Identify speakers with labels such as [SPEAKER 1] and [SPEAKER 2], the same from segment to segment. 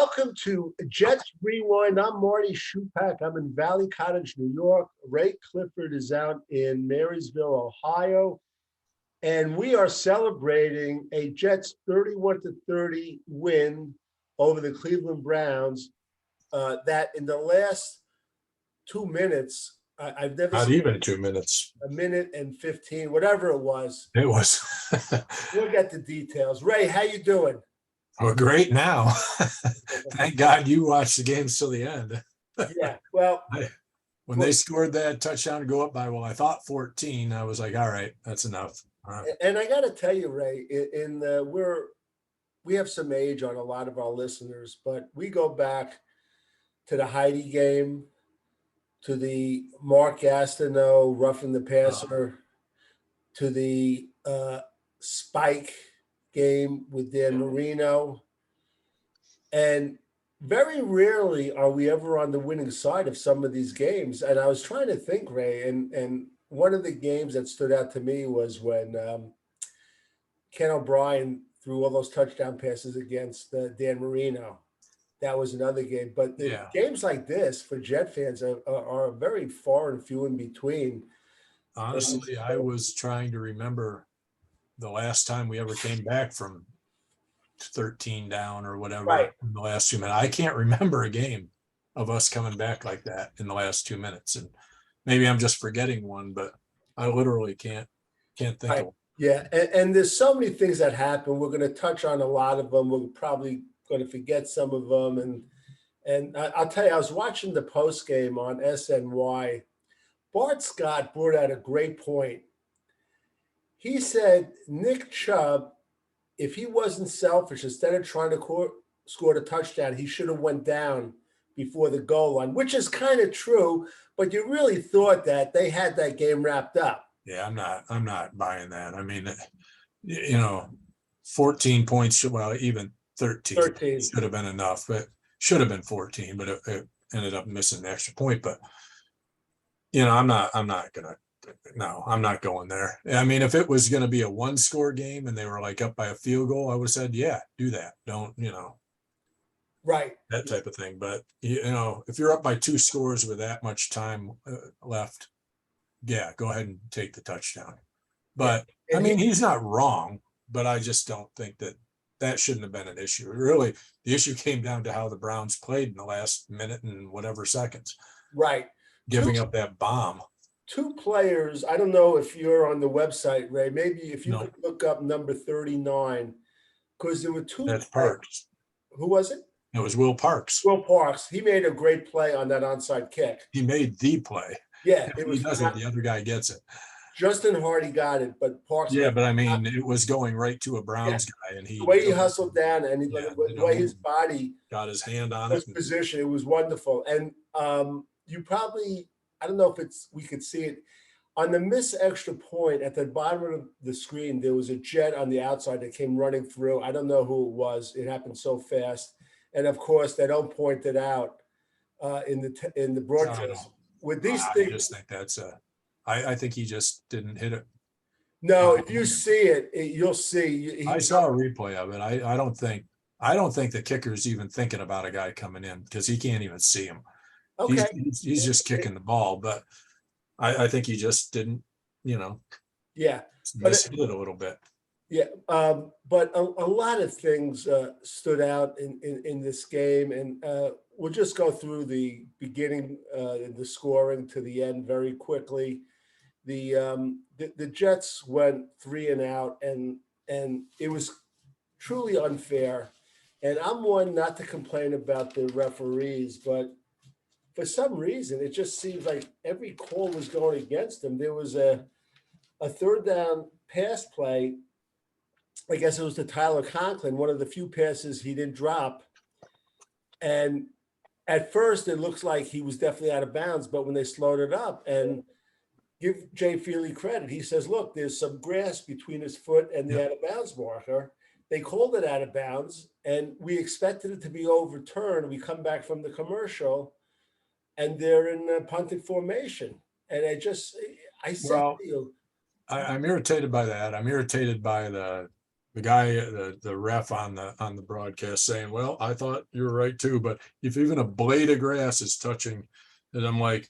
[SPEAKER 1] welcome to Jets Rewind. I'm Marty Shupak. I'm in Valley Cottage, New York. Ray Clifford is out in Marysville, Ohio. And we are celebrating a Jets 31-30 win over the Cleveland Browns. That in the last 2 minutes, I've never
[SPEAKER 2] Not
[SPEAKER 1] seen
[SPEAKER 2] even 2 minutes.
[SPEAKER 1] a minute and 15, whatever it was.
[SPEAKER 2] It was.
[SPEAKER 1] We'll get the details. Ray, how you doing?
[SPEAKER 2] We're great now. Thank God you watched the games till the end.
[SPEAKER 1] Yeah, well,
[SPEAKER 2] When they scored that touchdown to go up by, I thought 14, I was like, all right, that's enough.
[SPEAKER 1] and I got to tell you, Ray, we have some age on a lot of our listeners, but we go back to the Heidi game, to the Mark Gastineau roughing the passer, to the Spike game with Dan Marino. And very rarely are we ever on the winning side of some of these games. And I was trying to think, Ray, and one of the games that stood out to me was when Ken O'Brien threw all those touchdown passes against Dan Marino. That was another game. But games like this for Jet fans are very far and few in between.
[SPEAKER 2] Honestly, I was trying to remember the last time we ever came back from 13 down or whatever in the last 2 minutes. I can't remember a game of us coming back like that in the last 2 minutes. And maybe I'm just forgetting one, but I literally can't think of one.
[SPEAKER 1] Yeah, and there's so many things that happen. We're going to touch on a lot of them. We're probably going to forget some of them. And I'll tell you, I was watching the post game on SNY. Bart Scott brought out a great point. He said Nick Chubb, if he wasn't selfish, instead of trying to score the touchdown, he should have went down before the goal line, which is kind of true. But you really thought that they had that game wrapped up.
[SPEAKER 2] Yeah, I'm not buying that. I mean, 14 points, even 13 should have been enough, but should have been 14, but it ended up missing the extra point. But I'm not going there. I mean, if it was going to be a 1-score game and they were like up by a field goal, I would have said, yeah, do that. Don't,
[SPEAKER 1] right.
[SPEAKER 2] That type of thing. But, if you're up by 2 scores with that much time left, yeah, go ahead and take the touchdown. But I mean, he's not wrong, but I just don't think that shouldn't have been an issue. Really, the issue came down to how the Browns played in the last minute and whatever seconds.
[SPEAKER 1] Right.
[SPEAKER 2] Giving up that bomb.
[SPEAKER 1] 2 players, I don't know if you're on the website, Ray, maybe if you could look up number 39, because there were 2.
[SPEAKER 2] That's Parks.
[SPEAKER 1] Who was it?
[SPEAKER 2] It was Will Parks.
[SPEAKER 1] Will Parks. He made a great play on that onside kick.
[SPEAKER 2] He made the play.
[SPEAKER 1] Yeah.
[SPEAKER 2] If he doesn't, the other guy gets it.
[SPEAKER 1] Justin Hardy got it, but Parks.
[SPEAKER 2] Yeah, but I mean, it was going right to a Browns guy, and
[SPEAKER 1] the way he hustled down and the way his body
[SPEAKER 2] got his hand on it.
[SPEAKER 1] Position, it was wonderful. And you probably, I don't know if we could see it on the missed extra point at the bottom of the screen. There was a Jet on the outside that came running through. I don't know who it was. It happened so fast, and of course they don't point it out in the broadcast. With these things,
[SPEAKER 2] I just think that's I think he just didn't hit it.
[SPEAKER 1] No, if you see it, you'll see.
[SPEAKER 2] I saw a replay of it. I don't think the kicker's even thinking about a guy coming in because he can't even see him.
[SPEAKER 1] Okay,
[SPEAKER 2] he's just kicking the ball, but I think he just didn't, miss it a little bit.
[SPEAKER 1] Yeah, but a lot of things stood out in this game, and we'll just go through the beginning, the scoring to the end very quickly. The Jets went 3 and out, and it was truly unfair. And I'm one not to complain about the referees, but for some reason, it just seems like every call was going against them. There was a 3rd down pass play. I guess it was to Tyler Conklin, one of the few passes he didn't drop. And at first, it looks like he was definitely out of bounds, but when they slowed it up, and give Jay Feely credit, he says, look, there's some grass between his foot and the out of bounds marker. They called it out of bounds, and we expected it to be overturned. We come back from the commercial, and they're in punting formation. And I said to you,
[SPEAKER 2] I'm irritated by that. I'm irritated by the the guy, the ref on the broadcast saying, well, I thought you were right too, but if even a blade of grass is touching, and I'm like,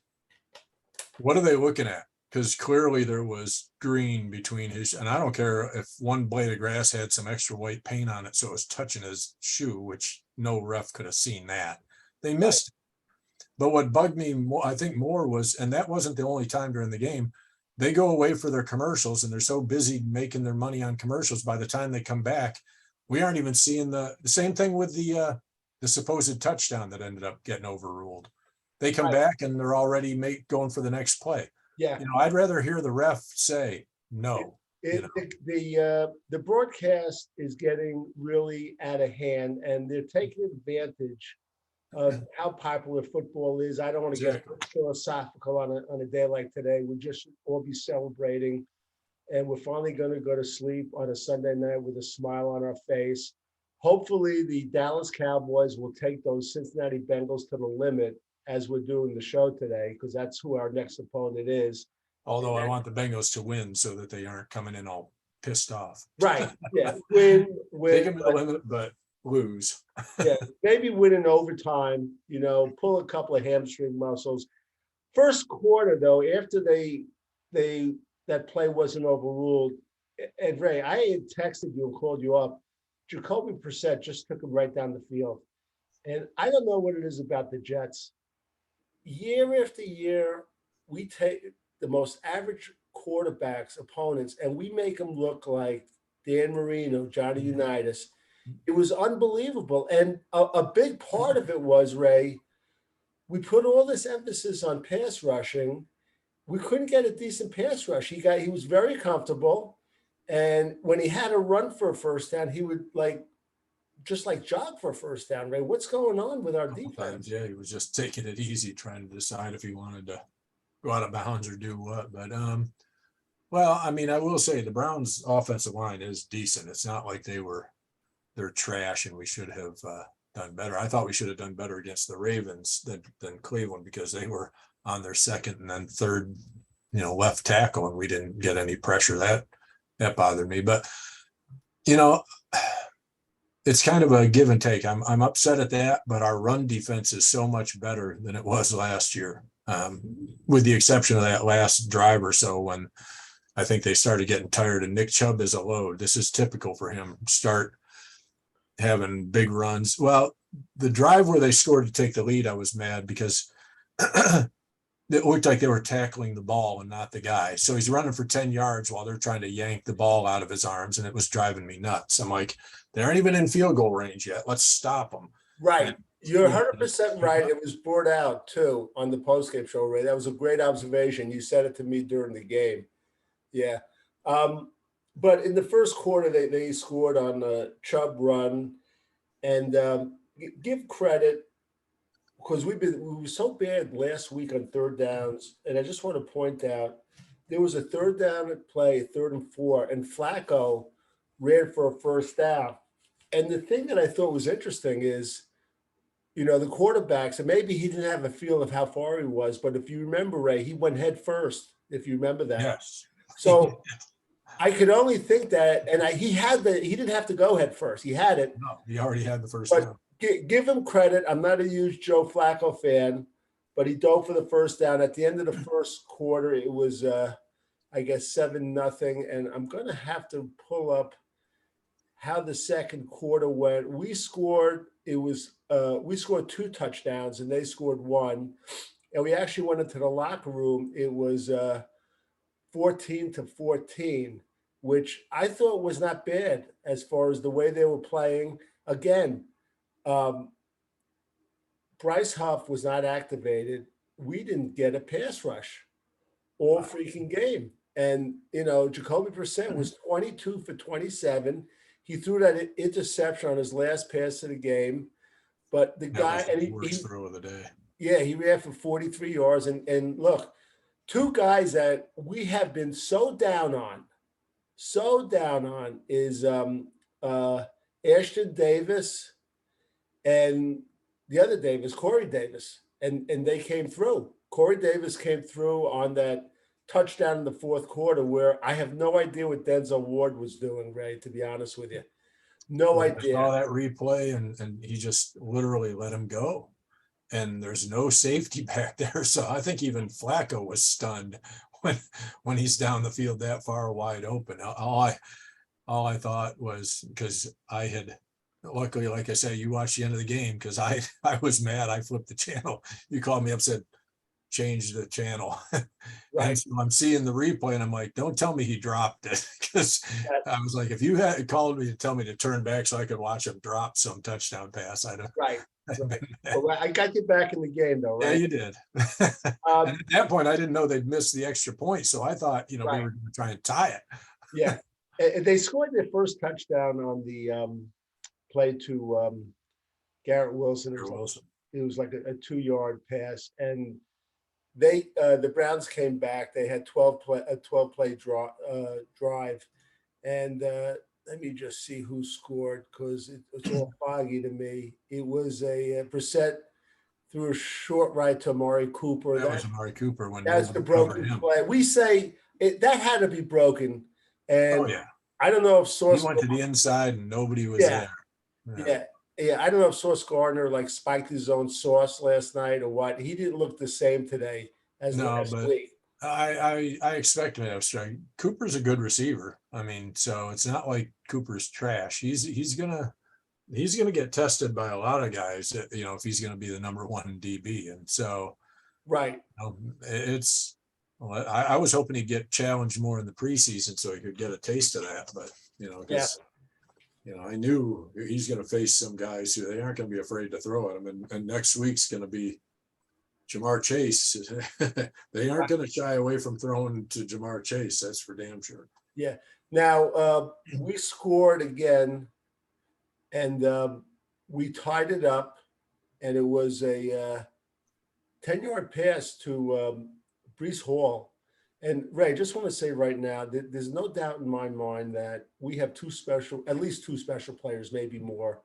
[SPEAKER 2] what are they looking at? Because clearly there was green between his, and I don't care if one blade of grass had some extra white paint on it, so it was touching his shoe, which no ref could have seen that. They missed it. But what bugged me more, I think more was, and that wasn't the only time during the game, they go away for their commercials and they're so busy making their money on commercials. By the time they come back, we aren't even seeing the same thing with the supposed touchdown that ended up getting overruled. They come back and they're already going for the next play.
[SPEAKER 1] Yeah.
[SPEAKER 2] I'd rather hear the ref say no.
[SPEAKER 1] The broadcast is getting really out of hand, and they're taking advantage of how popular football is. I don't want to get philosophical on a day like today. We just should all be celebrating, and we're finally going to go to sleep on a Sunday night with a smile on our face. Hopefully, the Dallas Cowboys will take those Cincinnati Bengals to the limit as we're doing the show today, because that's who our next opponent is.
[SPEAKER 2] Although I want the Bengals to win so that they aren't coming in all pissed off.
[SPEAKER 1] Right. Yeah. Win.
[SPEAKER 2] Take them to the limit, but lose.
[SPEAKER 1] Yeah. Maybe win in overtime, pull a couple of hamstring muscles. First quarter, though, after that play wasn't overruled, and Ray, I had texted you and called you up. Jacoby Brissett just took him right down the field. And I don't know what it is about the Jets. Year after year, we take the most average quarterbacks, opponents, and we make them look like Dan Marino, Johnny Unitas. It was unbelievable. And a big part of it was, Ray, we put all this emphasis on pass rushing. We couldn't get a decent pass rush. He was very comfortable. And when he had a run for a first down, he would just jog for a first down, Ray. What's going on with our defense?
[SPEAKER 2] Yeah, he was just taking it easy, trying to decide if he wanted to go out of bounds or do what. But well, I mean, I will say the Browns' offensive line is decent. It's not like they're trash and we should have done better. I thought we should have done better against the Ravens than Cleveland, because they were on their second and then third, left tackle, and we didn't get any pressure. That bothered me. But it's kind of a give and take. I'm upset at that, but our run defense is so much better than it was last year, with the exception of that last drive or so when I think they started getting tired. And Nick Chubb is a load. This is typical for him. Start having big runs. Well, the drive where they scored to take the lead, I was mad because it looked like they were tackling the ball and not the guy. So he's running for 10 yards while they're trying to yank the ball out of his arms, and it was driving me nuts. I'm like, they aren't even in field goal range yet. Let's stop them.
[SPEAKER 1] Right. You're 100% right. It was brought out, too, on the postgame show, Ray. That was a great observation. You said it to me during the game. Yeah. But in the first quarter, they scored on a Chubb run. And give credit, because we were so bad last week on third downs. And I just want to point out, there was a third down at play, 3rd and 4, and Flacco ran for a first down. And the thing that I thought was interesting is, the quarterbacks, and maybe he didn't have a feel of how far he was, but if you remember, Ray, he went head first, if you remember that.
[SPEAKER 2] Yes.
[SPEAKER 1] So I could only think that, and he didn't have to go head first. He had it.
[SPEAKER 2] No, he already had the first
[SPEAKER 1] But
[SPEAKER 2] down.
[SPEAKER 1] Give him credit. I'm not a huge Joe Flacco fan, but he dove for the first down. At the end of the first quarter, it was, I guess, 7-0. And I'm going to have to pull up how the second quarter went. We scored 2 touchdowns and they scored 1. And we actually went into the locker room. It was 14-14, which I thought was not bad as far as the way they were playing. Again, Bryce Huff was not activated. We didn't get a pass rush all freaking game. And, Jacoby Brissett was 22 for 27. He threw that interception on his last pass of the game. But the guy,
[SPEAKER 2] and the worst throw of the day. Yeah,
[SPEAKER 1] he ran for 43 yards. And look, 2 guys that we have been so down on is Ashtyn Davis and the other Davis, Corey Davis. And they came through. Corey Davis came through on that touchdown in the fourth quarter where I have no idea what Denzel Ward was doing, Ray, to be honest with you. No
[SPEAKER 2] I saw
[SPEAKER 1] idea.
[SPEAKER 2] that replay, and he just literally let him go. And there's no safety back there. So I think even Flacco was stunned when he's down the field that far wide open. All I thought was, because I had, luckily, like I said, you watched the end of the game, because I was mad. I flipped the channel. You called me up, said, change the channel.
[SPEAKER 1] Right.
[SPEAKER 2] And so I'm seeing the replay and I'm like, don't tell me he dropped it. Because I was like, if you had called me to tell me to turn back so I could watch him drop some touchdown pass, I'd have.
[SPEAKER 1] Right. Right. Well, I got you back in the game, though,
[SPEAKER 2] Yeah,
[SPEAKER 1] right?
[SPEAKER 2] you did. And at that point, I didn't know they'd missed the extra point. So I thought, we
[SPEAKER 1] Right.
[SPEAKER 2] were going to try and tie it.
[SPEAKER 1] Yeah. And they scored their first touchdown on the play to Garrett Wilson. It was like a 2-yard pass. And they the Browns came back. They had a 12-play drive. And let me just see who scored, because it's all foggy to me. It was a Brissett threw a short right to Amari Cooper.
[SPEAKER 2] That was Amari Cooper when
[SPEAKER 1] that's the broken play. We say that had to be broken. And
[SPEAKER 2] oh, yeah.
[SPEAKER 1] I don't know if
[SPEAKER 2] He went to the inside and nobody was there.
[SPEAKER 1] Yeah. I don't know if Sauce Gardner like spiked his own sauce last night or what. He didn't look the same today as last week.
[SPEAKER 2] I expect him to have strength. Cooper's a good receiver. I mean, so it's not like Cooper's trash. He's gonna get tested by a lot of guys, if he's gonna be the number one DB. And so
[SPEAKER 1] right.
[SPEAKER 2] I was hoping he'd get challenged more in the preseason so he could get a taste of that. But I knew he's gonna face some guys who they aren't gonna be afraid to throw at him. And next week's gonna be Jamar Chase. They aren't going to shy away from throwing to Jamar Chase. That's for damn sure.
[SPEAKER 1] Yeah. Now we scored again, and we tied it up, and it was a 10-yard pass to Breece Hall. And Ray, just want to say right now that there's no doubt in my mind that we have at least two special players, maybe more.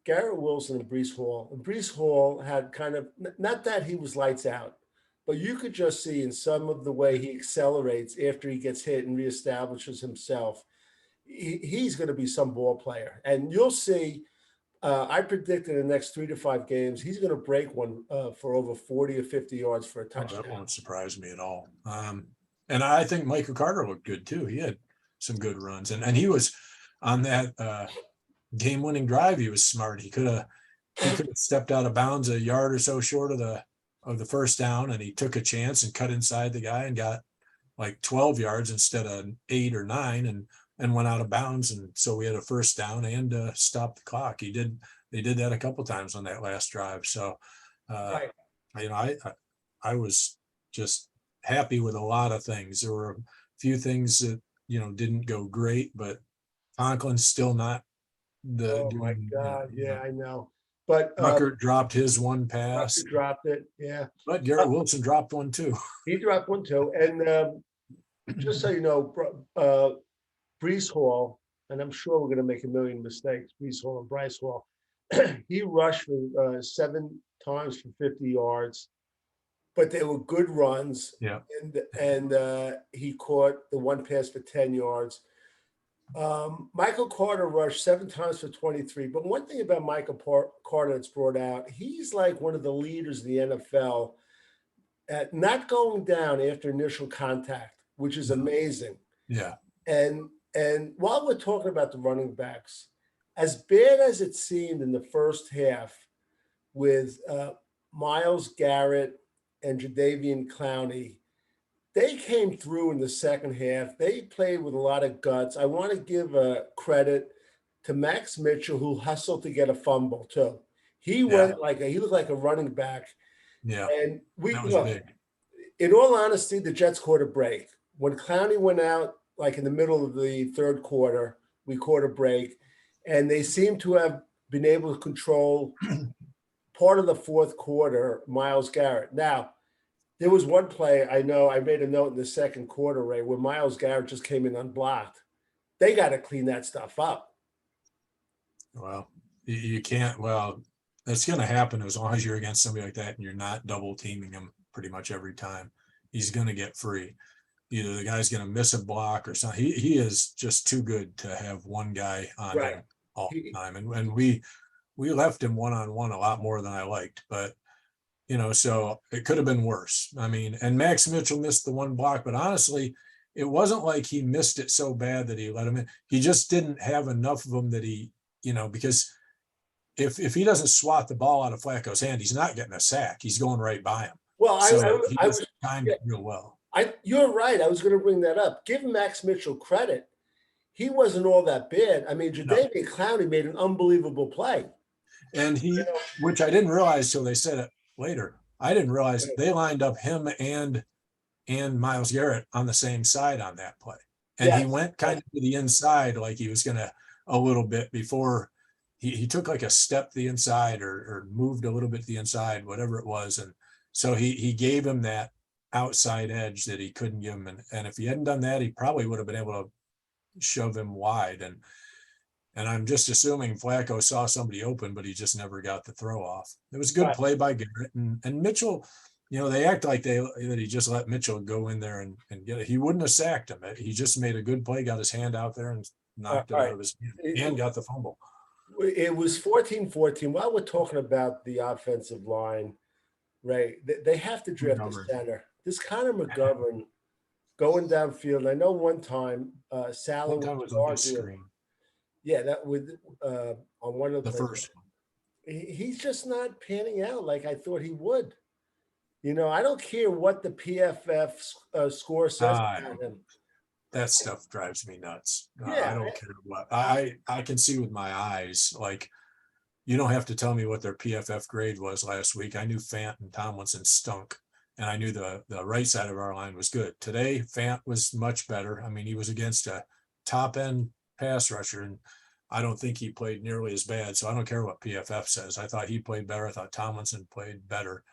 [SPEAKER 1] Garrett Wilson and Breece Hall. And Breece Hall had kind of, not that he was lights out, but you could just see in some of the way he accelerates after he gets hit and reestablishes himself, he's going to be some ball player. And you'll see, I predict in the next 3 to 5 games, he's going to break one for over 40 or 50 yards for a touchdown.
[SPEAKER 2] That won't surprise me at all. And I think Michael Carter looked good too. He had some good runs. And he was on that game-winning drive. He was smart. He could have stepped out of bounds a yard or so short of the first down, and he took a chance and cut inside the guy and got like 12 yards instead of 8 or 9, and went out of bounds. And so we had a first down and stopped the clock. They did that a couple times on that last drive. So
[SPEAKER 1] right.
[SPEAKER 2] I was just happy with a lot of things. There were a few things that didn't go great, but Conklin's still not
[SPEAKER 1] oh my God. Yeah, I know. But
[SPEAKER 2] Rucker dropped his one pass.
[SPEAKER 1] Rucker dropped it. Yeah.
[SPEAKER 2] But Garrett Wilson dropped one too.
[SPEAKER 1] He dropped one too. And just so you know, Breece Hall, and I'm sure we're going to make a million mistakes, Breece Hall and Bryce Hall, he rushed for 7 times for 50 yards, but they were good runs.
[SPEAKER 2] Yeah.
[SPEAKER 1] And he caught the one pass for 10 yards. Michael Carter rushed 7 times for 23. But one thing about Michael Carter that's brought out, he's like one of the leaders in the NFL at not going down after initial contact, which is amazing.
[SPEAKER 2] Yeah.
[SPEAKER 1] And while we're talking about the running backs, as bad as it seemed in the first half with Myles Garrett and Jadeveon Clowney, they came through in the second half. They played with a lot of guts. I want to give credit to Max Mitchell, who hustled to get a fumble too. He went he looked like a running back.
[SPEAKER 2] Yeah.
[SPEAKER 1] And in all honesty, the Jets caught a break. When Clowney went out, like in the middle of the third quarter, we caught a break. And they seem to have been able to control part of the fourth quarter, Myles Garrett. Now, there was one play, I know I made a note in the second quarter, Ray, where Myles Garrett just came in unblocked. They got to clean that stuff up.
[SPEAKER 2] Well, you can't. Well, that's going to happen as long as you're against somebody like that and you're not double teaming him pretty much every time. He's going to get free. either the guy's going to miss a block or something. He is just too good to have one guy on
[SPEAKER 1] Right.
[SPEAKER 2] him all the time. And we left him one-on-one a lot more than I liked, but so it could have been worse. I mean, and Max Mitchell missed the one block, but honestly, it wasn't like he missed it so bad that he let him in. He just didn't have enough of them that he, because if he doesn't swat the ball out of Flacco's hand, he's not getting a sack. He's going right by him.
[SPEAKER 1] Well,
[SPEAKER 2] So he
[SPEAKER 1] I
[SPEAKER 2] just
[SPEAKER 1] was
[SPEAKER 2] timed it real well.
[SPEAKER 1] you're right. I was going to bring that up. Give Max Mitchell credit. He wasn't all that bad. I mean, Jadeveon Clowney made an unbelievable play.
[SPEAKER 2] And which I didn't realize till they said it later. I didn't realize they lined up him and Myles Garrett on the same side on that play. And he went kind of to the inside like he was going to a little bit before he took like a step to the inside or moved a little bit to the inside, whatever it was. And so he gave him that outside edge that he couldn't give him. And if he hadn't done that, he probably would have been able to shove him wide. And I'm just assuming Flacco saw somebody open, but he just never got the throw off. It was a good play by Garrett and Mitchell. They act like that he just let Mitchell go in there and get it. He wouldn't have sacked him. He just made a good play, got his hand out there and knocked it out of his hand and got the fumble.
[SPEAKER 1] It was 14-14. While we're talking about the offensive line, right, they have to draft a center. This Connor McGovern going downfield. I know one time Salah was
[SPEAKER 2] on the screen.
[SPEAKER 1] Yeah, that with on one of
[SPEAKER 2] the first one.
[SPEAKER 1] He's just not panning out like I thought he would. I don't care what the PFF score says about him.
[SPEAKER 2] That stuff drives me nuts.
[SPEAKER 1] Yeah.
[SPEAKER 2] I don't care what. I can see with my eyes. Like, you don't have to tell me what their PFF grade was last week. I knew Fant and Tomlinson stunk, and I knew the right side of our line was good. Today, Fant was much better. I mean, he was against a top-end pass rusher, and I don't think he played nearly as bad. So I don't care what PFF says. I thought he played better. I thought Tomlinson played better.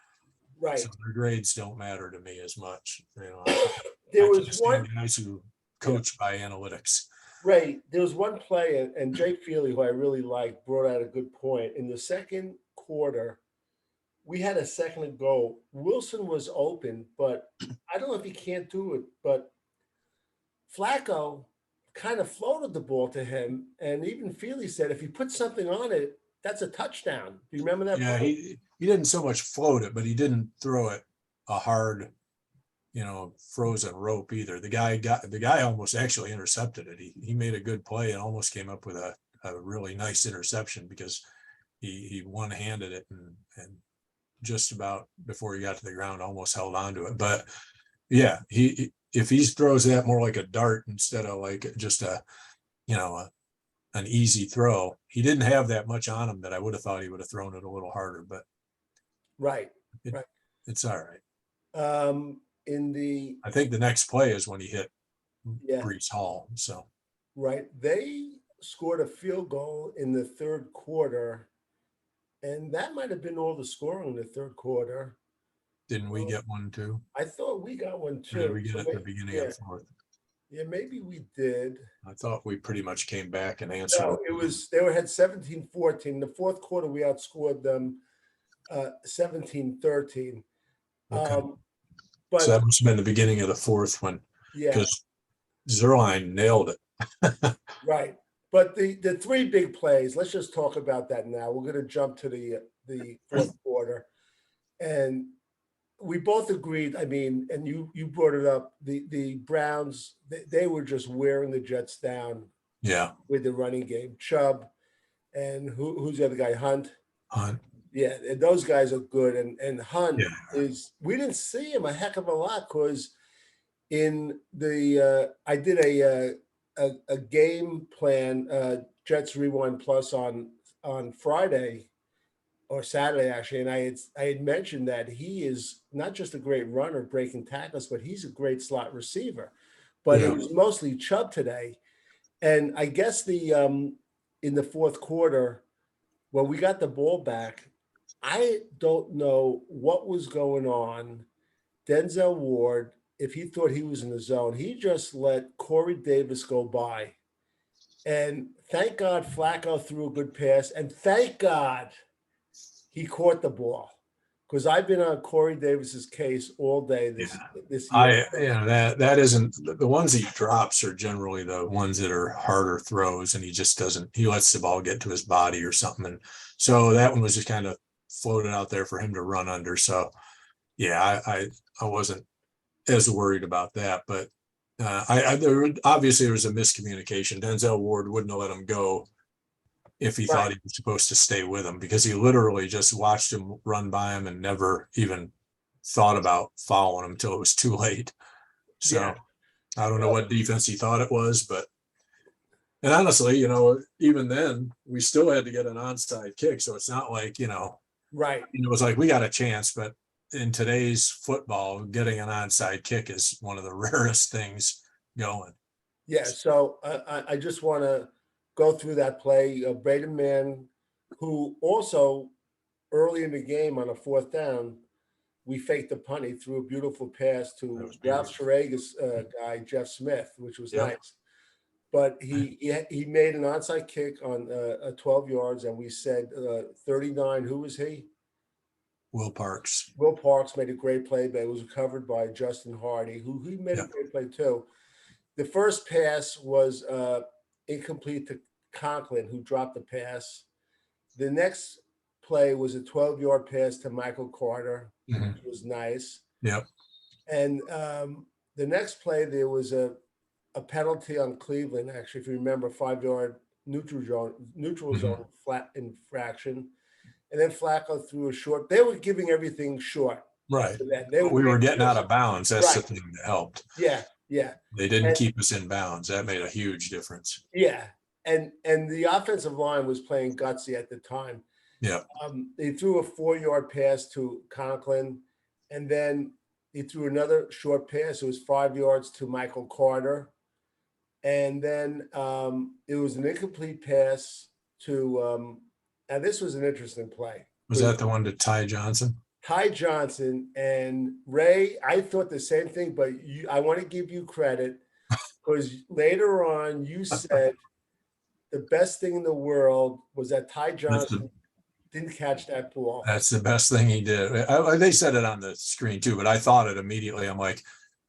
[SPEAKER 1] Right.
[SPEAKER 2] So their grades don't matter to me as much.
[SPEAKER 1] There was one
[SPEAKER 2] guys who coach by analytics.
[SPEAKER 1] Right. There was one play, and Jay Feely, who I really liked, brought out a good point. In the second quarter, we had a second to go. Wilson was open, but I don't know if he can't do it, but Flacco kind of floated the ball to him, and even Feely said if he put something on it, that's a touchdown. Do you remember that?
[SPEAKER 2] Yeah, he didn't so much float it, but he didn't throw it a hard, frozen rope either. The guy almost actually intercepted it. He made a good play and almost came up with a really nice interception because he one-handed it and just about before he got to the ground almost held on to it. But yeah, if he throws that more like a dart instead of like just an easy throw, he didn't have that much on him that I would have thought he would have thrown it a little harder, but it's all right. I think the next play is when he hit Breece Hall. So
[SPEAKER 1] they scored a field goal in the third quarter, and that might have been all the scoring in the third quarter.
[SPEAKER 2] Didn't we get one too?
[SPEAKER 1] I thought we got one too.
[SPEAKER 2] Or did we get it at the beginning of the fourth?
[SPEAKER 1] Yeah, maybe we did.
[SPEAKER 2] I thought we pretty much came back and answered.
[SPEAKER 1] No, they had 17-14. In the fourth quarter, we outscored them 17-13.
[SPEAKER 2] Okay. But so that must have been the beginning of the fourth one. Yeah. Because Zuerlein nailed it.
[SPEAKER 1] Right. But the three big plays, let's just talk about that now. We're going to jump to the fourth quarter. And we both agreed, I mean, and you brought it up, the Browns, they were just wearing the Jets down.
[SPEAKER 2] Yeah.
[SPEAKER 1] With the running game. Chubb and who's the other guy? Hunt. Yeah, and those guys are good. And Hunt we didn't see him a heck of a lot because in the I did a game plan, Jets Rewind Plus on Friday or Saturday actually, and I had mentioned that he is not just a great runner breaking tackles, but he's a great slot receiver. But it was mostly Chubb today. And I guess in the fourth quarter, when we got the ball back, I don't know what was going on. Denzel Ward, if he thought he was in the zone, he just let Corey Davis go by. And thank God Flacco threw a good pass. And thank God he caught the ball. because I've been on Corey Davis's case all day this
[SPEAKER 2] I,
[SPEAKER 1] year.
[SPEAKER 2] that isn't the ones he drops are generally the ones that are harder throws, and he just doesn't, he lets the ball get to his body or something. And so that one was just kind of floated out there for him to run under. So yeah, I wasn't as worried about that, but obviously there was a miscommunication. Denzel Ward wouldn't have let him go if he thought he was supposed to stay with him, because he literally just watched him run by him and never even thought about following him until it was too late. So I don't know what defense he thought it was, but, and honestly, even then we still had to get an onside kick. So it's not like, it was like, we got a chance, but in today's football, getting an onside kick is one of the rarest things going.
[SPEAKER 1] Yeah. So I just want to go through that play. Braden Mann, who also early in the game on a 4th down, we faked the punt. He threw a beautiful pass to Ralph Schrager's guy, Jeff Smith, which was nice. But he made an onside kick on 12 yards, and we said 39. Who was he?
[SPEAKER 2] Will Parks.
[SPEAKER 1] Will Parks made a great play, but it was covered by Justin Hardy, who he made a great play too. The first pass was incomplete to Conklin, who dropped the pass. The next play was a 12-yard pass to Michael Carter, which was nice.
[SPEAKER 2] Yep.
[SPEAKER 1] And the next play, there was a penalty on Cleveland, actually, if you remember, 5-yard neutral zone flat infraction. And then Flacco threw a short. They were giving everything short.
[SPEAKER 2] Right. We were getting out of bounds. That's the thing that helped.
[SPEAKER 1] Yeah. Yeah.
[SPEAKER 2] They didn't keep us in bounds. That made a huge difference.
[SPEAKER 1] Yeah. And the offensive line was playing gutsy at the time.
[SPEAKER 2] Yeah.
[SPEAKER 1] They threw a 4-yard pass to Conklin, and then he threw another short pass. It was 5 yards to Michael Carter. And then it was an incomplete pass to and this was an interesting play.
[SPEAKER 2] Was that the one to Ty Johnson?
[SPEAKER 1] Ty Johnson. And Ray, I thought the same thing, but I want to give you credit, because later on you said the best thing in the world was that Ty Johnson didn't catch that ball.
[SPEAKER 2] That's the best thing he did. They said it on the screen too, but I thought it immediately. I'm like,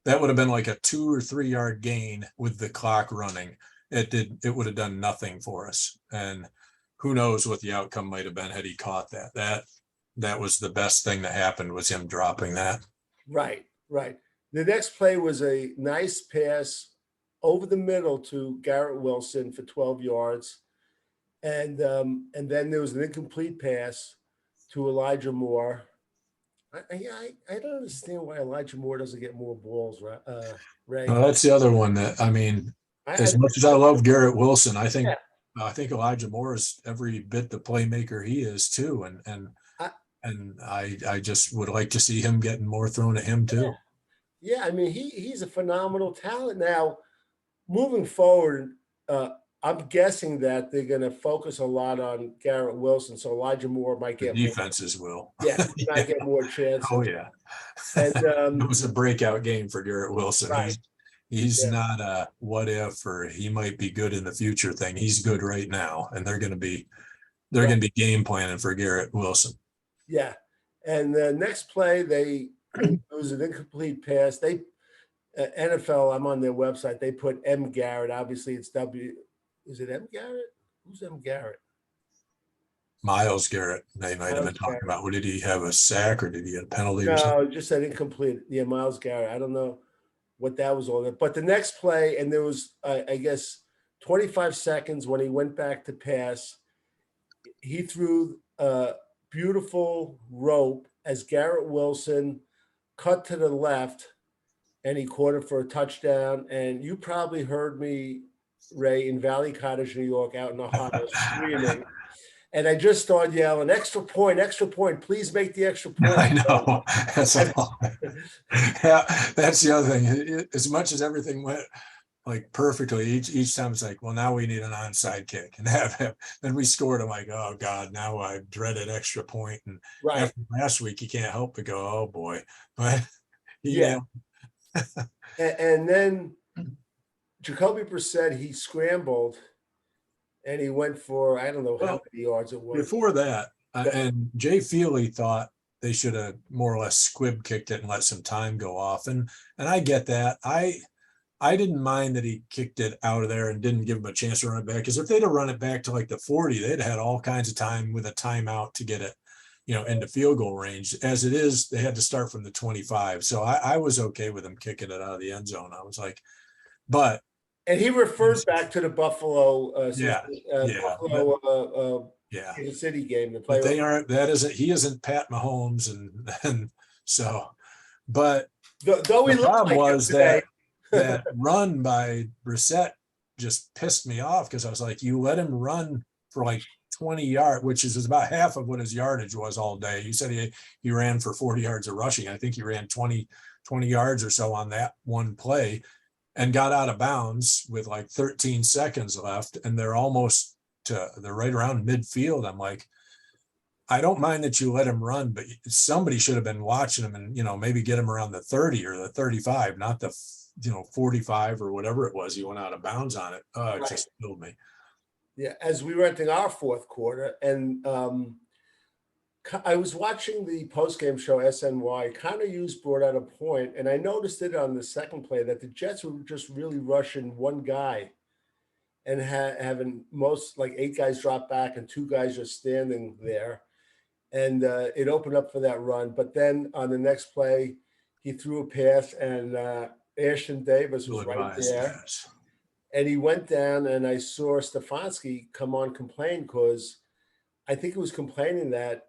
[SPEAKER 2] that would have been like a 2 or 3 yard gain with the clock running. It would have done nothing for us. And who knows what the outcome might have been had he caught that. That was the best thing that happened, was him dropping that.
[SPEAKER 1] Right. The next play was a nice pass over the middle to Garrett Wilson for 12 yards. And then there was an incomplete pass to Elijah Moore. I don't understand why Elijah Moore doesn't get more balls, right? Ray.
[SPEAKER 2] Well, that's the other one that, I mean, as much as I love Garrett Wilson, I think Elijah Moore is every bit the playmaker he is too. And I just would like to see him getting more thrown at him too.
[SPEAKER 1] Yeah. I mean, he's a phenomenal talent. Now, moving forward, I'm guessing that they're going to focus a lot on Garrett Wilson, so Elijah Moore might get
[SPEAKER 2] defenses will.
[SPEAKER 1] Yeah, he might get more chances.
[SPEAKER 2] Oh yeah,
[SPEAKER 1] and
[SPEAKER 2] it was a breakout game for Garrett Wilson.
[SPEAKER 1] Right.
[SPEAKER 2] He's not a what if or he might be good in the future thing. He's good right now, and they're going to be game planning for Garrett Wilson.
[SPEAKER 1] Yeah, and the next play it was an incomplete pass. They NFL. I'm on their website. They put M. Garrett. Obviously, it's W. Is it M. Garrett? Who's M. Garrett?
[SPEAKER 2] Myles Garrett. They might have been talking about. What, did he have a sack or did he get a penalty? Or something?
[SPEAKER 1] No, just said incomplete. Yeah, Myles Garrett. I don't know what that was all about. But the next play, and there was, I guess, 25 seconds when he went back to pass. He threw a beautiful rope as Garrett Wilson cut to the left, and he caught it for a touchdown. And you probably heard me, Ray, in Valley Cottage, New York, out in Ohio, screaming. And I just started yelling, extra point, please make the extra point.
[SPEAKER 2] I know. That's the other thing. As much as everything went like perfectly, each time it's like, well, now we need an onside kick. And then we scored. I'm like, oh God, now I dreaded extra point. And after last week, you can't help but go, oh boy. But
[SPEAKER 1] and then Jacoby Brissett, he scrambled and he went for, I don't know how many yards it was.
[SPEAKER 2] Before that, and Jay Feely thought they should have more or less squib kicked it and let some time go off. And I get that. I didn't mind that he kicked it out of there and didn't give him a chance to run it back. Because if they'd have run it back to like the 40, they'd had all kinds of time with a timeout to get it, into field goal range. As it is, they had to start from the 25. So I was okay with him kicking it out of the end zone. I was like, but.
[SPEAKER 1] And he referred back to the Buffalo, Buffalo,
[SPEAKER 2] yeah,
[SPEAKER 1] Kansas City game. The
[SPEAKER 2] but he isn't Pat Mahomes. And so, but
[SPEAKER 1] though he
[SPEAKER 2] the
[SPEAKER 1] looked
[SPEAKER 2] problem
[SPEAKER 1] like
[SPEAKER 2] was that run by Brissett just pissed me off, because I was like, you let him run for like 20 yards, which is about half of what his yardage was all day. You said he ran for 40 yards of rushing. I think he ran 20 yards or so on that one play and got out of bounds with like 13 seconds left. And they're right around midfield. I'm like, I don't mind that you let him run, but somebody should have been watching him and, maybe get him around the 30 or the 35, not the 45 or whatever it was. He went out of bounds on it. It
[SPEAKER 1] Right.
[SPEAKER 2] just killed me.
[SPEAKER 1] Yeah, as we were entering our fourth quarter, and I was watching the post-game show SNY. Connor Hughes brought out a point, and I noticed it on the second play that the Jets were just really rushing one guy and having most like 8 guys drop back and 2 guys just standing there. And it opened up for that run. But then on the next play, he threw a pass, and Ashtyn Davis was right there.
[SPEAKER 2] Pass.
[SPEAKER 1] And he went down, and I saw Stefanski come on complain, because I think he was complaining that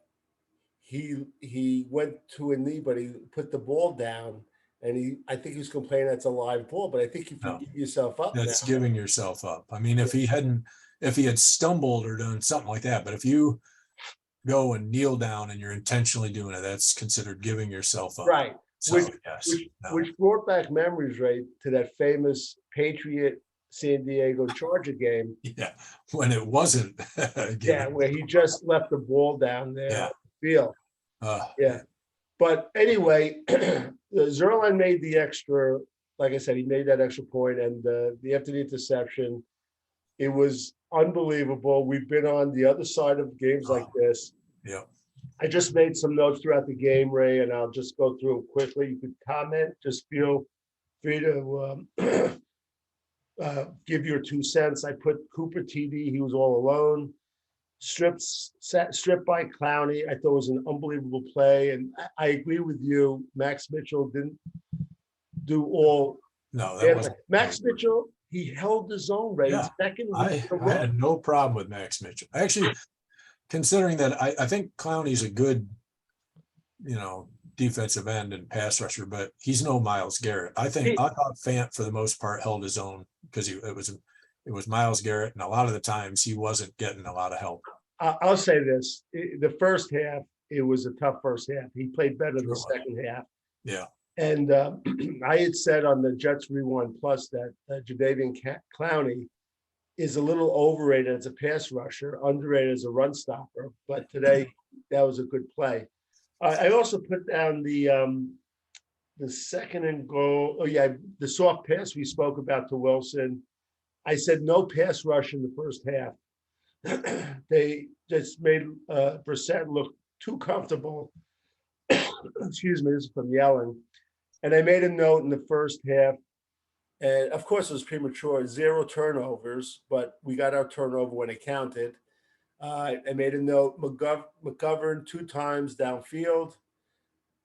[SPEAKER 1] he went to a knee, but he put the ball down, and I think he was complaining that's a live ball. But I think if you give yourself up,
[SPEAKER 2] that's giving yourself up. I mean, if he had stumbled or done something like that, but if you go and kneel down and you're intentionally doing it, that's considered giving yourself up.
[SPEAKER 1] Right.
[SPEAKER 2] So,
[SPEAKER 1] which brought back memories, right, to that famous Patriot San Diego Charger game.
[SPEAKER 2] Yeah, when it wasn't.
[SPEAKER 1] Where he just left the ball down there on the field. But anyway, Zuerlein made the extra, like I said, he made that extra point, and after the interception, it was unbelievable. We've been on the other side of games like this.
[SPEAKER 2] Yeah.
[SPEAKER 1] I just made some notes throughout the game, Ray, and I'll just go through them quickly. You could comment, just feel free to give your 2 cents. I put Cooper TD, he was all alone. Stripped by Clowney. I thought it was an unbelievable play. And I agree with you. Max Mitchell didn't do all.
[SPEAKER 2] No, that wasn't.
[SPEAKER 1] Max Mitchell, he held his own, right?
[SPEAKER 2] Yeah.
[SPEAKER 1] Second.
[SPEAKER 2] I had no problem with Max Mitchell. Actually, considering that I think Clowney's a good, defensive end and pass rusher, but he's no Myles Garrett. I thought Fant for the most part held his own, because it was Myles Garrett, and a lot of the times he wasn't getting a lot of help.
[SPEAKER 1] I'll say this: the first half, it was a tough first half. He played better the second half.
[SPEAKER 2] Yeah.
[SPEAKER 1] And I had said on the Jets Rewind Plus that Jadeveon Clowney is a little overrated as a pass rusher, underrated as a run stopper. But today, that was a good play. I also put down the second and goal. Oh yeah, the soft pass we spoke about to Wilson. I said no pass rush in the first half. They just made Brissett look too comfortable. Excuse me, this is from yelling. And I made a note in the first half, and of course it was premature, 0 turnovers, but we got our turnover when it counted. I made a note, McGovern 2 times downfield,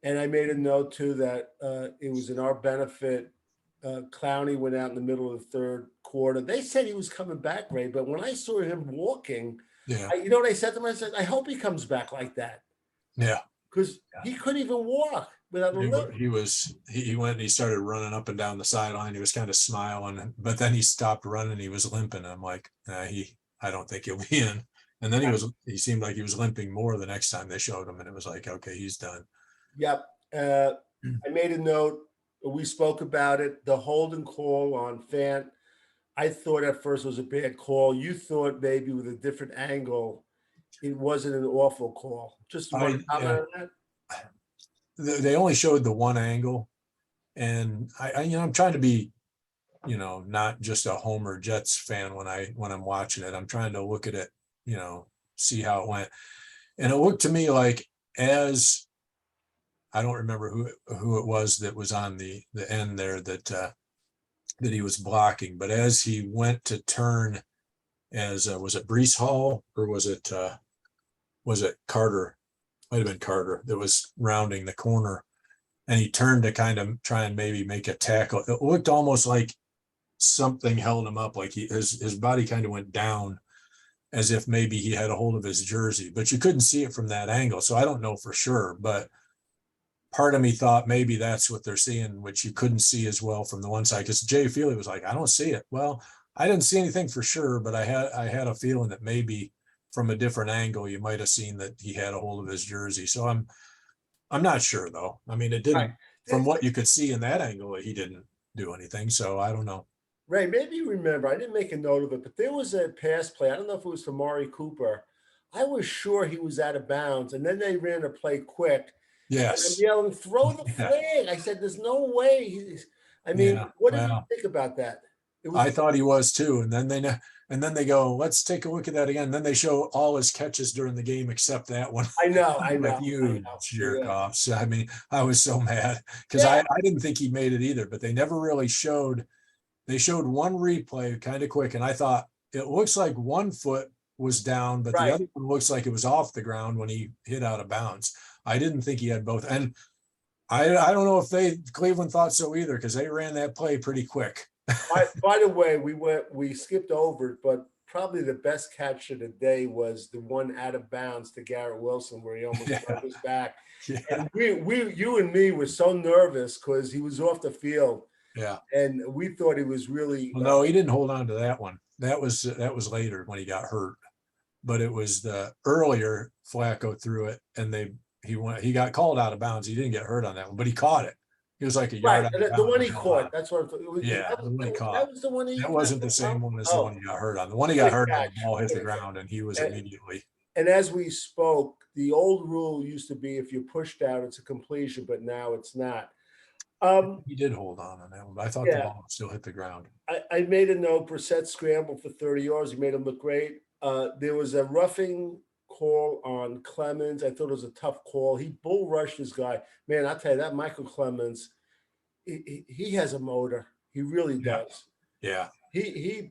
[SPEAKER 1] and I made a note too that it was in our benefit. Clowney went out in the middle of the third quarter. They said he was coming back, Ray, but when I saw him walking, you know what I said to him? I said, I hope he comes back like that.
[SPEAKER 2] Yeah.
[SPEAKER 1] Because he couldn't even walk without a limp.
[SPEAKER 2] He went and he started running up and down the sideline. He was kind of smiling, but then he stopped running. He was limping. I'm like, I don't think he'll be in. And then he seemed like he was limping more the next time they showed him, and it was like, okay, he's done.
[SPEAKER 1] Yep. I made a note. We spoke about it. The holding call on Fant, I thought at first it was a bad call. You thought maybe with a different angle, it wasn't an awful call. Just want to comment on that?
[SPEAKER 2] They only showed the one angle, and I'm trying to be, not just a Homer Jets fan when I'm watching it. I'm trying to look at it, see how it went, and it looked to me like as I don't remember who it was that was on the end there that he was blocking, but as he went to turn, as was it Breece Hall or was it Carter? Might have been Carter that was rounding the corner, and he turned to kind of try and maybe make a tackle. It looked almost like something held him up, like his body kind of went down as if maybe he had a hold of his jersey, but you couldn't see it from that angle. So I don't know for sure, but part of me thought maybe that's what they're seeing, which you couldn't see as well from the one side. Because Jay Feely was like, I don't see it. Well, I didn't see anything for sure, but I had a feeling that maybe from a different angle, you might have seen that he had a hold of his jersey. So I'm not sure though. I mean, it didn't, from what you could see in that angle, he didn't do anything. So I don't know.
[SPEAKER 1] Ray, maybe you remember, I didn't make a note of it, but there was a pass play. I don't know if it was to Mari Cooper. I was sure he was out of bounds, and then they ran a play quick.
[SPEAKER 2] Yes.
[SPEAKER 1] And I'm yelling, throw the flag. I said, there's no way. What did you think about that?
[SPEAKER 2] I thought he was too. And then they go, let's take a look at that again. And then they show all his catches during the game except that one.
[SPEAKER 1] I know.
[SPEAKER 2] You jerk offs. I mean, I was so mad because I didn't think he made it either, but they never really showed. They showed one replay kind of quick, and I thought it looks like one foot was down, but the other one looks like it was off the ground when he hit out of bounds. I didn't think he had both. And I don't know if Cleveland thought so either, because they ran that play pretty quick.
[SPEAKER 1] By the way, we skipped over it, but probably the best catch of the day was the one out of bounds to Garrett Wilson where he almost broke his back. Yeah. And you and me were so nervous because he was off the field.
[SPEAKER 2] Yeah.
[SPEAKER 1] And we thought he was really
[SPEAKER 2] no, he didn't hold on to that one. That was later when he got hurt. But it was the earlier Flacco threw it, and he got called out of bounds. He didn't get hurt on that one, but he caught it. He was like a yard out of bounds.
[SPEAKER 1] The one he caught, that's what
[SPEAKER 2] the one he caught.
[SPEAKER 1] That was the one
[SPEAKER 2] that wasn't the same one as the one he got hurt on. The one he got hurt on, the ball hit the ground, and he was immediately.
[SPEAKER 1] And as we spoke, the old rule used to be if you pushed out, it's a completion, but now it's not.
[SPEAKER 2] He did hold on that one, but I thought the ball still hit the ground.
[SPEAKER 1] I made a note. Brissett scrambled for 30 yards. He made him look great. There was a roughing call on Clemens. I thought it was a tough call. He bull rushed this guy. Man, I'll tell you that Michael Clemens, he has a motor. He really does.
[SPEAKER 2] Yeah.
[SPEAKER 1] He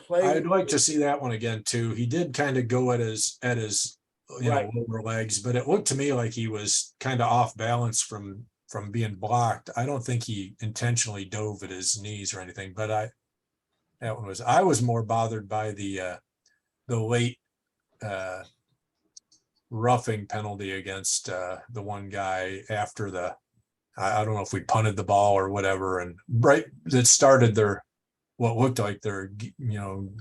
[SPEAKER 1] played.
[SPEAKER 2] I'd like to see that one again too. He did kind of go at his lower legs, but it looked to me like he was kind of off balance from being blocked. I don't think he intentionally dove at his knees or anything, but I was more bothered by the late roughing penalty against the one guy after I don't know if we punted the ball or whatever, and right that started what looked like their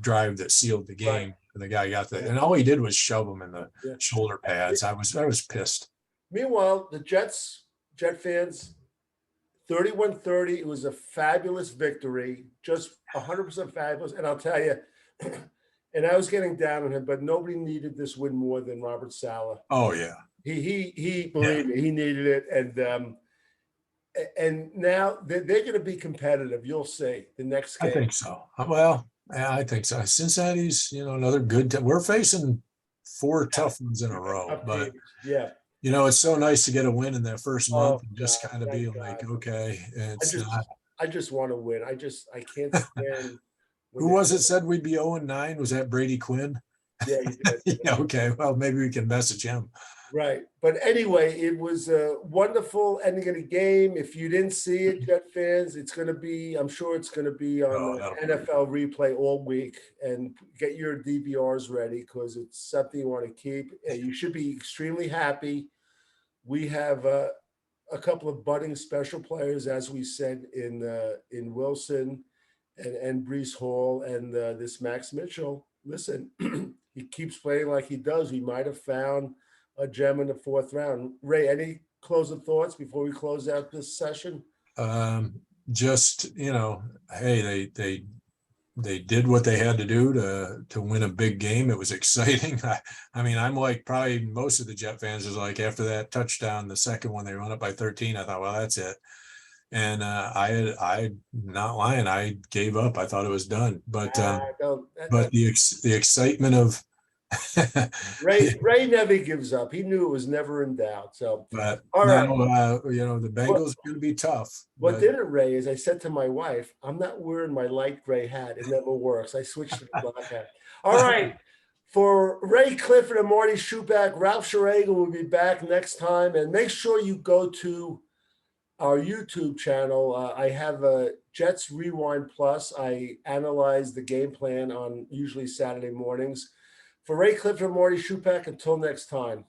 [SPEAKER 2] drive that sealed the game. And the guy got that, and all he did was shove him in the shoulder pads. I was pissed.
[SPEAKER 1] Meanwhile, the Jet fans, 31-30. It was a fabulous victory, just 100% fabulous. And I'll tell you, and I was getting down on him, but nobody needed this win more than Robert Saleh.
[SPEAKER 2] Oh yeah,
[SPEAKER 1] he believed me, he needed it, and now they're going to be competitive. You'll see the next game.
[SPEAKER 2] I think so. Well, I think so. Cincinnati's another good. We're facing 4 tough ones in a row, but it's so nice to get a win in that first month and just kind of be like, okay,
[SPEAKER 1] I just want to win. I can't stand.
[SPEAKER 2] Who was it said we'd be 0-9? Was that Brady Quinn?
[SPEAKER 1] Yeah, he did.
[SPEAKER 2] Okay. Well, maybe we can message him.
[SPEAKER 1] Right. But anyway, it was a wonderful ending of the game. If you didn't see it, Jet fans, I'm sure it's going to be on the NFL replay all week, and get your DVRs ready because it's something you want to keep. And you should be extremely happy. We have a couple of budding special players, as we said, in Wilson and Breece Hall and this Max Mitchell. Listen, he keeps playing like he does. We might have found a gem in the 4th round. Ray, any closing thoughts before we close out this session?
[SPEAKER 2] Just, hey, they did what they had to do to win a big game. It was exciting. I mean, I'm like probably most of the Jet fans is like after that touchdown, the second one they went up by 13. I thought, well, that's it. And I not lying, I gave up. I thought it was done. But the excitement of
[SPEAKER 1] Ray never gives up. He knew it was never in doubt. So,
[SPEAKER 2] But
[SPEAKER 1] all
[SPEAKER 2] now,
[SPEAKER 1] right.
[SPEAKER 2] the
[SPEAKER 1] What,
[SPEAKER 2] Bengals are going to be tough.
[SPEAKER 1] what
[SPEAKER 2] But
[SPEAKER 1] did it, Ray, is I said to my wife, I'm not wearing my light gray hat. It never works. I switched to the black hat. All right. For Ray Clifford and Marty Shupak, Ralph Schrager will be back next time. And make sure you go to our YouTube channel. I have a Jets Rewind Plus. I analyze the game plan on usually Saturday mornings. For Ray Clifford and Marty Shupak, until next time.